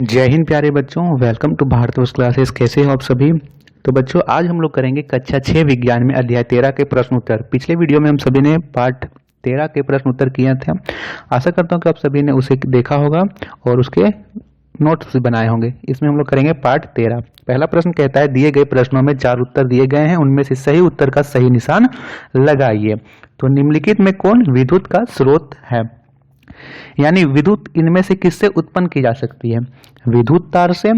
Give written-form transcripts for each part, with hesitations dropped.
जय हिंद प्यारे बच्चों, वेलकम टू भारतवर्ष क्लासेस। कैसे हो आप सभी। तो बच्चों आज हम लोग करेंगे कक्षा 6 विज्ञान में अध्याय 13 के प्रश्न उत्तर। पिछले वीडियो में हम सभी ने पाठ 13 के प्रश्न उत्तर किए थे। आशा करता हूं कि आप सभी ने उसे देखा होगा और उसके नोट्स भी बनाए होंगे। इसमें हम लोग करेंगे पाठ 13। पहला प्रश्न कहता है दिए गए प्रश्नों में 4 उत्तर दिए गए हैं, उनमें से सही उत्तर का सही निशान लगाइए। तो निम्नलिखित में कौन विद्युत का स्रोत है, यानी विद्युत इनमें से किससे उत्पन्न की जा सकती है। विद्युत तार से,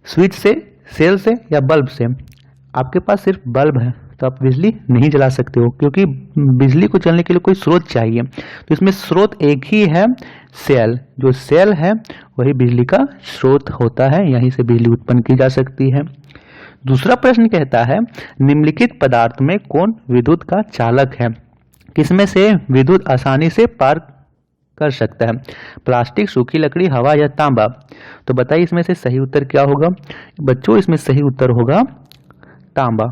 स्विच से, सेल से या बल्ब से। आपके पास सिर्फ बल्ब है तो आप बिजली नहीं जला सकते हो, क्योंकि बिजली को चलने के लिए कोई स्रोत चाहिए। तो इसमें स्रोत एक ही है, सेल। जो सेल है वही बिजली का स्रोत होता है, यहीं से बिजली उत्पन्न की जा सकती है। दूसरा प्रश्न कहता है निम्नलिखित पदार्थ में कौन विद्युत का चालक है। किसमें से विद्युत आसानी से पार कर सकता है। प्लास्टिक, सूखी लकड़ी, हवा या तांबा। तो बताइए इसमें से सही उत्तर क्या होगा। बच्चों इसमें सही उत्तर होगा तांबा,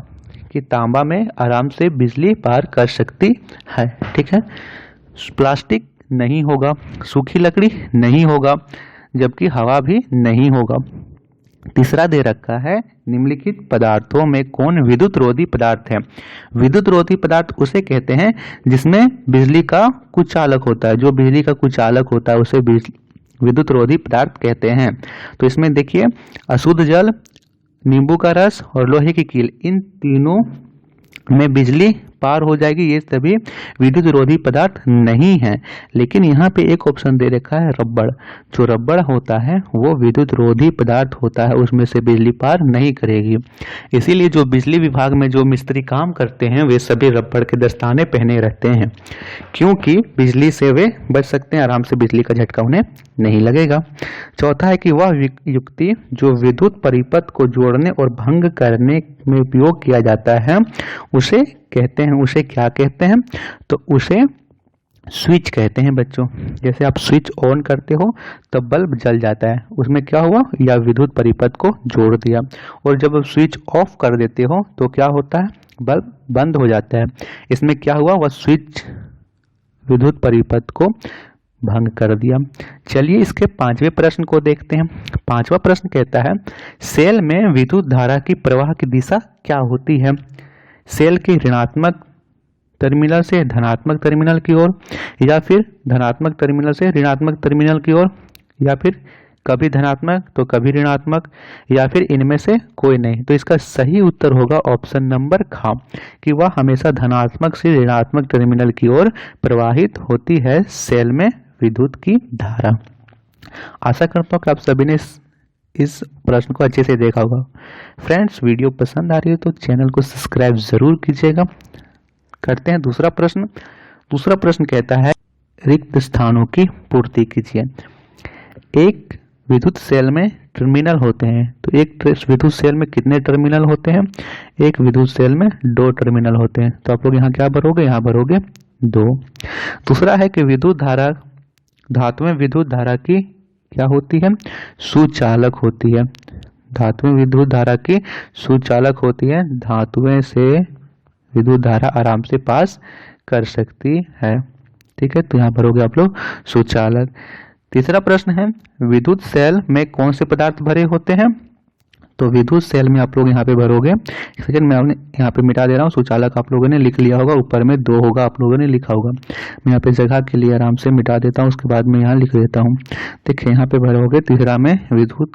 कि तांबा में आराम से बिजली पार कर सकती है। ठीक है, प्लास्टिक नहीं होगा, सूखी लकड़ी नहीं होगा, जबकि हवा भी नहीं होगा। तीसरा दे रखा है निम्नलिखित पदार्थों में कौन विद्युत रोधी पदार्थ है। विद्युत रोधी पदार्थ उसे कहते हैं जिसमें बिजली का कुचालक होता है। जो बिजली का कुचालक होता है उसे विद्युत रोधी पदार्थ कहते हैं। तो इसमें देखिए अशुद्ध जल, नींबू का रस और लोहे की कील, इन तीनों में बिजली पार हो जाएगी। ये सभी विद्युत रोधी पदार्थ नहीं है। लेकिन यहाँ पे एक ऑप्शन दे रखा है रबड़। जो रबड़ होता है वो विद्युत रोधी पदार्थ होता है, उसमें से बिजली पार नहीं करेगी। इसीलिए जो बिजली विभाग में जो मिस्त्री काम करते हैं वे सभी रबड़ के दस्ताने पहने रहते हैं, क्योंकि बिजली से वे बच सकते हैं, आराम से बिजली का झटका उन्हें नहीं लगेगा। चौथा है कि वह युक्ति जो विद्युत परिपथ को जोड़ने और भंग करने में उपयोग किया जाता है उसे कहते हैं, उसे क्या कहते हैं। तो उसे स्विच कहते हैं बच्चों। जैसे आप स्विच ऑन करते हो तब बल्ब जल जाता है, उसमें क्या हुआ, या विद्युत परिपथ को जोड़ दिया। और जब आप स्विच ऑफ कर देते हो तो क्या होता है, बल्ब बंद हो जाता है। इसमें क्या हुआ, वह स्विच विद्युत परिपथ को भंग कर दिया। चलिए इसके 5वें प्रश्न को देखते हैं। 5वां प्रश्न कहता है सेल में विद्युत धारा की प्रवाह की दिशा क्या होती है। सेल के ऋणात्मक टर्मिनल से धनात्मक टर्मिनल की ओर, या फिर धनात्मक टर्मिनल से ऋणात्मक टर्मिनल की ओर, या फिर कभी धनात्मक तो कभी ऋणात्मक, या फिर इनमें से कोई नहीं। तो इसका सही उत्तर होगा ऑप्शन नंबर ख, कि वह हमेशा धनात्मक से ऋणात्मक टर्मिनल की ओर प्रवाहित होती है सेल में विद्युत की धारा। आशा करता हूँ कि आप सभी ने इस प्रश्न को अच्छे से देखा होगा। फ्रेंड्स वीडियो पसंद आ रही है तो चैनल को सब्सक्राइब जरूर कीजिएगा। करते हैं दूसरा प्रश्न। दूसरा प्रश्न कहता है रिक्त स्थानों की पूर्ति कीजिए। एक विद्युत सेल में टर्मिनल होते हैं, तो एक विद्युत सेल में कितने टर्मिनल होते हैं। एक विद्युत सेल में 2 टर्मिनल होते हैं। तो आप लोग यहाँ क्या भरोगे, यहाँ भरोगे 2। दूसरा है कि विद्युत धारा, धातुएं विद्युत धारा की क्या होती है, सुचालक होती है। धातुएं विद्युत धारा की सुचालक होती है। धातुएं से विद्युत धारा आराम से पास कर सकती है। ठीक है, तो यहाँ भरोगे आप लोग सुचालक। तीसरा प्रश्न है विद्युत सेल में कौन से पदार्थ भरे होते हैं। तो विद्युत सेल में आप लोग यहाँ पे भरोगे, सेकंड मैं यहाँ पे मिटा दे रहा हूँ। सुचालक आप लोगों ने लिख लिया होगा, ऊपर में 2 होगा, आप लोगों ने लिखा होगा। मैं यहाँ पे जगह के लिए आराम से मिटा देता हूँ, उसके बाद में यहाँ लिख देता हूँ। देखिए यहाँ पे भरोगे तीसरा में विद्युत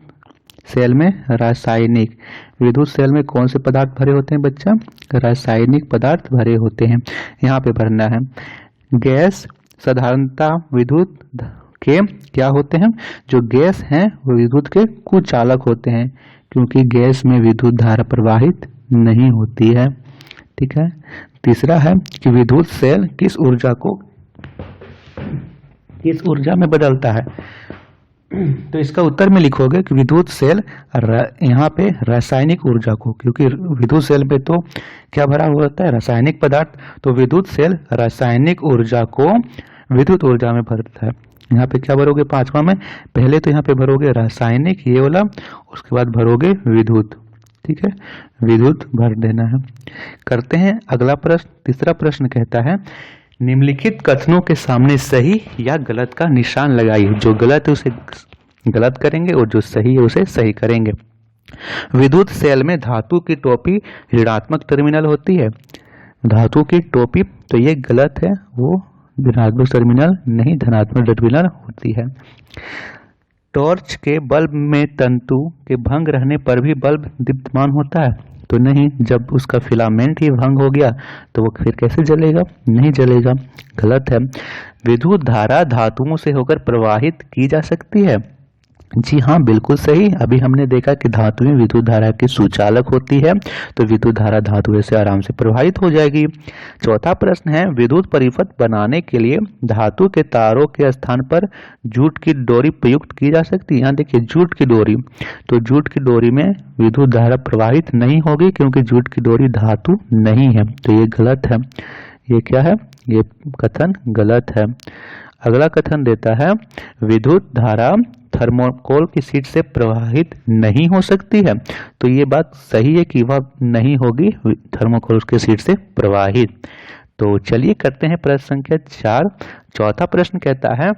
सेल में रासायनिक। विद्युत सेल में कौन से पदार्थ भरे होते हैं बच्चा, रासायनिक पदार्थ भरे होते हैं, यहाँ पे भरना है। गैस साधारणतः विद्युत के क्या होते हैं, जो गैस हैं वो विद्युत के कुचालक होते हैं, क्योंकि गैस में विद्युत धारा प्रवाहित नहीं होती है। ठीक है। तीसरा है कि विद्युत सेल किस ऊर्जा में बदलता है। तो इसका उत्तर में लिखोगे कि विद्युत सेल यहाँ पे रासायनिक ऊर्जा को, क्योंकि विद्युत सेल पे तो क्या भरा हुआ होता है, रासायनिक पदार्थ। तो विद्युत सेल रासायनिक ऊर्जा को विद्युत ऊर्जा में भरता है। यहाँ पे क्या भरोगे 5वां में, पहले तो यहाँ पे भरोगे रासायनिक ये वाला, उसके बाद भरोगे विद्युत। ठीक है, विद्युत भर देना है। करते हैं अगला प्रश्न। तीसरा प्रश्न कहता है निम्नलिखित कथनों के सामने सही या गलत का निशान लगाइए। जो गलत है उसे गलत करेंगे और जो सही है उसे सही करेंगे। विद्युत सेल में धातु की टोपी ऋणात्मक टर्मिनल होती है। धातु की टोपी, तो ये गलत है, वो ऋणात्मक टर्मिनल नहीं, धनात्मक टर्मिनल होती है। टॉर्च के बल्ब में तंतु के भंग रहने पर भी बल्ब दीप्तमान होता है, तो नहीं, जब उसका फिलामेंट ही भंग हो गया तो वो फिर कैसे जलेगा, नहीं जलेगा, गलत है। विद्युत धारा धातुओं से होकर प्रवाहित की जा सकती है। जी हाँ, बिल्कुल सही। अभी हमने देखा कि धातुएं विद्युत धारा की सुचालक होती है, तो विद्युत धारा धातुओं से आराम से प्रवाहित हो जाएगी। चौथा प्रश्न है, विद्युत परिपथ बनाने के लिए धातु के तारों के स्थान पर जूट की डोरी प्रयुक्त की जा सकती है। यहाँ देखिए जूट की डोरी, तो जूट की डोरी में विद्युत धारा प्रवाहित नहीं होगी क्योंकि जूट की डोरी धातु नहीं है, तो ये गलत है। ये क्या है, ये कथन गलत है। अगला कथन देता है, विद्युत धारा थर्मोकोल की शीट से प्रवाहित नहीं हो सकती है, तो ये बात सही है कि वह नहीं होगी थर्मोकोल की शीट से प्रवाहित। तो चलिए करते हैं प्रश्न संख्या 4। चौथा प्रश्न कहता है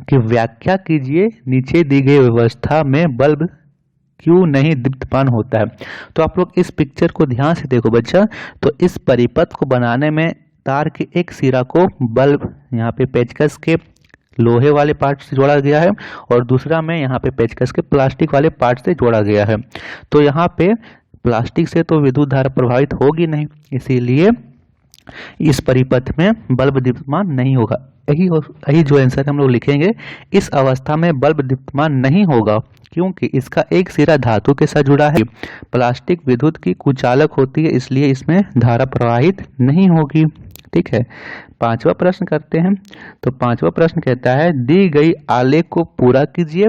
कि व्याख्या कीजिए नीचे दी गई व्यवस्था में बल्ब क्यों नहीं दीप्तमान होता है। तो आप लोग इस पिक्चर को ध्यान से देखो बच्चा, तो इस परिपथ को बनाने में तार के एक सिरा को बल्ब यहाँ पे पेचकस के लोहे वाले पार्ट से जोड़ा गया है और दूसरा में यहाँ पे पेचकस के प्लास्टिक वाले पार्ट से जोड़ा गया है। तो यहाँ पे प्लास्टिक से तो विद्युत धारा प्रभावित होगी नहीं, इसीलिए इस परिपथ में बल्ब दीप्तमान नहीं होगा। यही जो आंसर हम लोग लिखेंगे, इस अवस्था में बल्ब दीप्तमान नहीं होगा क्योंकि इसका एक सिरा धातु के साथ जुड़ा है। प्लास्टिक विद्युत की कुचालक होती है, इसलिए इसमें धारा प्रवाहित नहीं होगी। ठीक है, पांचवा प्रश्न करते हैं। तो पांचवा प्रश्न कहता है, दी गई आलेख को पूरा कीजिए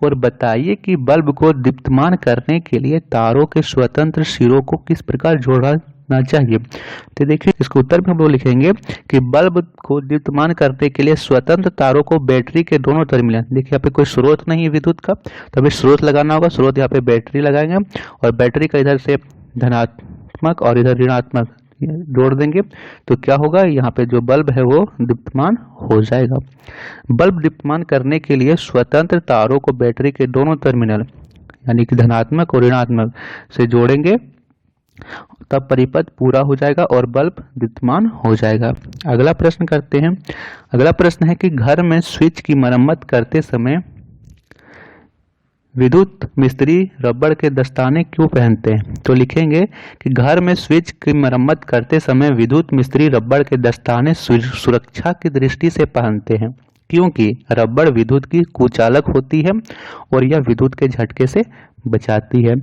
और बताइए कि बल्ब को दीप्तमान करने के लिए तारों के स्वतंत्र सिरों को किस प्रकार जोड़ना चाहिए। तो देखिए इसके उत्तर में हम लोग लिखेंगे कि बल्ब को दीप्तमान करने के लिए स्वतंत्र तारों को बैटरी के दोनों टर्मिनल, देखिए यहाँ पे कोई स्रोत नहीं है विद्युत का, तो हमें स्रोत लगाना होगा। स्रोत यहाँ पे बैटरी लगाएंगे और बैटरी का इधर से धनात्मक और इधर ऋणात्मक जोड़ देंगे, तो क्या होगा, यहाँ पे जो बल्ब है वो दीप्तमान हो जाएगा। बल्ब दीप्तमान करने के लिए स्वतंत्र तारों को बैटरी के दोनों टर्मिनल यानी कि धनात्मक और ऋणात्मक से जोड़ेंगे, तब परिपथ पूरा हो जाएगा और बल्ब दीप्तमान हो जाएगा। अगला प्रश्न करते हैं। अगला प्रश्न है कि घर में स्विच की मरम्मत करते समय विद्युत मिस्त्री रबड़ के दस्ताने क्यों पहनते हैं। तो लिखेंगे कि घर में स्विच की मरम्मत करते समय विद्युत मिस्त्री रबड़ के दस्ताने सुरक्षा की दृष्टि से पहनते हैं क्योंकि रबड़ विद्युत की कुचालक होती है और यह विद्युत के झटके से बचाती है।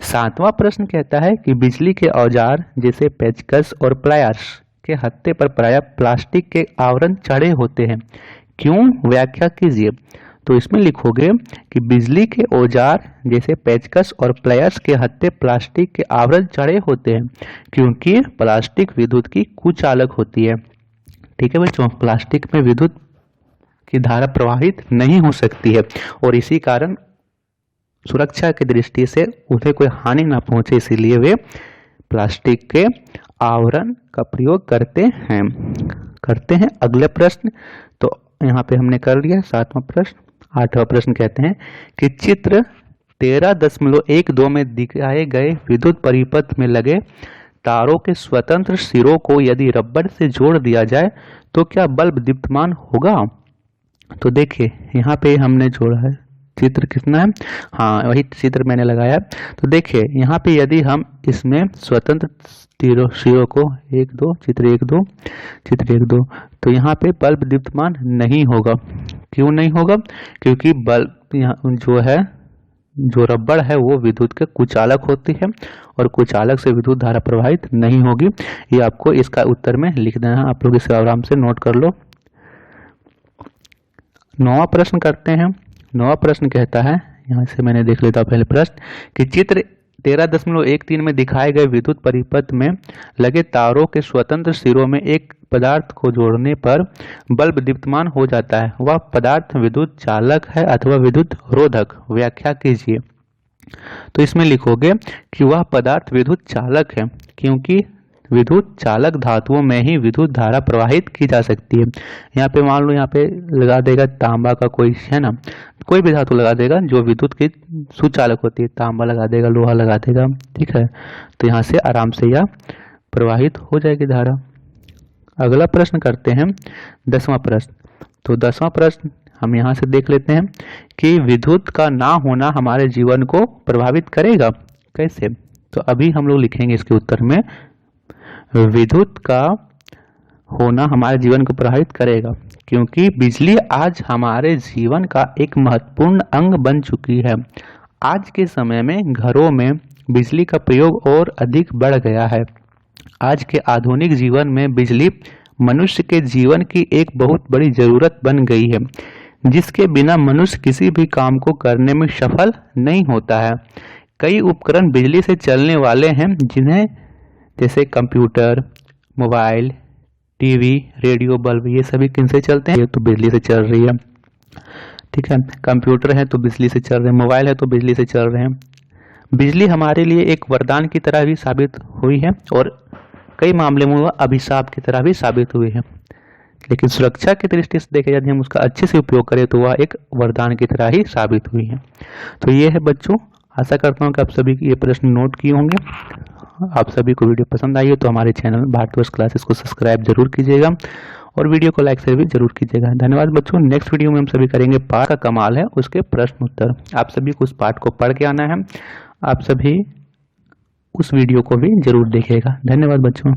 सातवां प्रश्न कहता है कि बिजली के औजार जैसे पेचकस और प्लायर्स के हत्थे पर प्रायः प्लास्टिक के आवरण चढ़े होते हैं, क्यों, व्याख्या कीजिए। तो इसमें लिखोगे कि बिजली के औजार जैसे पेचकस और प्लायर्स के हत्थे प्लास्टिक के आवरण चढ़े होते हैं क्योंकि प्लास्टिक विद्युत की कुचालक होती है। ठीक है बच्चों, प्लास्टिक में विद्युत की धारा प्रवाहित नहीं हो सकती है और इसी कारण सुरक्षा की दृष्टि से उन्हें कोई हानि ना पहुंचे, इसीलिए वे प्लास्टिक के आवरण का प्रयोग करते हैं। अगले प्रश्न, तो यहाँ पे हमने कर लिया 7वां प्रश्न। 8वां प्रश्न कहते हैं कि चित्र 13.12 में दिखाए गए विद्युत परिपथ में लगे तारों के स्वतंत्र सिरों को यदि रबड़ से जोड़ दिया जाए तो क्या बल्ब दीप्तमान होगा। तो देखिए यहाँ पे हमने जोड़ा है, चित्र कितना है, हाँ वही चित्र मैंने लगाया। तो देखिए यहाँ पे यदि हम इसमें स्वतंत्र सिरों को चित्र एक दो, तो यहाँ पे बल्ब दीप्तमान नहीं होगा। क्यों नहीं होगा, क्योंकि बल्ब यहाँ जो रबड़ है वो विद्युत के कुचालक होती है और कुचालक से विद्युत धारा प्रवाहित नहीं होगी। ये आपको इसका उत्तर में लिख देना है, आप लोग इसे आराम से नोट कर लो। 9वां प्रश्न करते हैं। 9वां प्रश्न कहता है, यहाँ से मैंने देख लेता पहले प्रश्न, कि चित्र 13.13 में दिखाए गए विद्युत परिपथ में लगे तारों के स्वतंत्र सिरों में एक पदार्थ को जोड़ने पर बल्ब दीप्तमान हो जाता है, वह पदार्थ विद्युत चालक है अथवा विद्युत रोधक, व्याख्या कीजिए। तो इसमें लिखोगे कि वह पदार्थ विद्युत चालक है क्योंकि विद्युत चालक धातुओं में ही विद्युत धारा प्रवाहित की जा सकती है। यहाँ पे मान लो यहाँ पे लगा देगा तांबा का कोई है ना, कोई भी धातु लगा देगा जो विद्युत की सुचालक होती है, तांबा लगा देगा, लोहा लगा देगा, ठीक है। तो यहाँ से आराम से यह प्रवाहित हो जाएगी धारा। अगला प्रश्न करते हैं 10वां प्रश्न। तो 10वां प्रश्न हम यहाँ से देख लेते हैं कि विद्युत का ना होना हमारे जीवन को प्रभावित करेगा, कैसे। तो अभी हम लोग लिखेंगे इसके उत्तर में, विद्युत का होना हमारे जीवन को प्रभावित करेगा क्योंकि बिजली आज हमारे जीवन का एक महत्वपूर्ण अंग बन चुकी है। आज के समय में घरों में बिजली का प्रयोग और अधिक बढ़ गया है। आज के आधुनिक जीवन में बिजली मनुष्य के जीवन की एक बहुत बड़ी जरूरत बन गई है, जिसके बिना मनुष्य किसी भी काम को करने में सफल नहीं होता है। कई उपकरण बिजली से चलने वाले हैं, जिन्हें जैसे computer, mobile, TV, radio, bulb, ये सभी किनसे चलते हैं, ये तो बिजली से चल रही है, ठीक है। कंप्यूटर है तो बिजली से चल रहे हैं, मोबाइल है तो बिजली से चल रहे हैं। बिजली हमारे लिए एक वरदान की तरह भी साबित हुई है और कई मामले में वह अभिशाप की तरह भी साबित हुई है। लेकिन सुरक्षा की दृष्टि से देखे यदि हम उसका अच्छे से उपयोग करें तो वह एक वरदान की तरह ही साबित हुई है। तो ये है बच्चों, आशा करता हूँ कि आप सभी ये प्रश्न नोट किए होंगे। आप सभी को वीडियो पसंद आई हो तो हमारे चैनल भारतवर्ष क्लासेस को सब्सक्राइब जरूर कीजिएगा और वीडियो को लाइक शेयर भी जरूर कीजिएगा। धन्यवाद बच्चों। नेक्स्ट वीडियो में हम सभी करेंगे पाठ का कमाल है उसके प्रश्न उत्तर। आप सभी को उस पाठ को पढ़ के आना है। आप सभी उस वीडियो को भी जरूर देखिएगा। धन्यवाद बच्चों।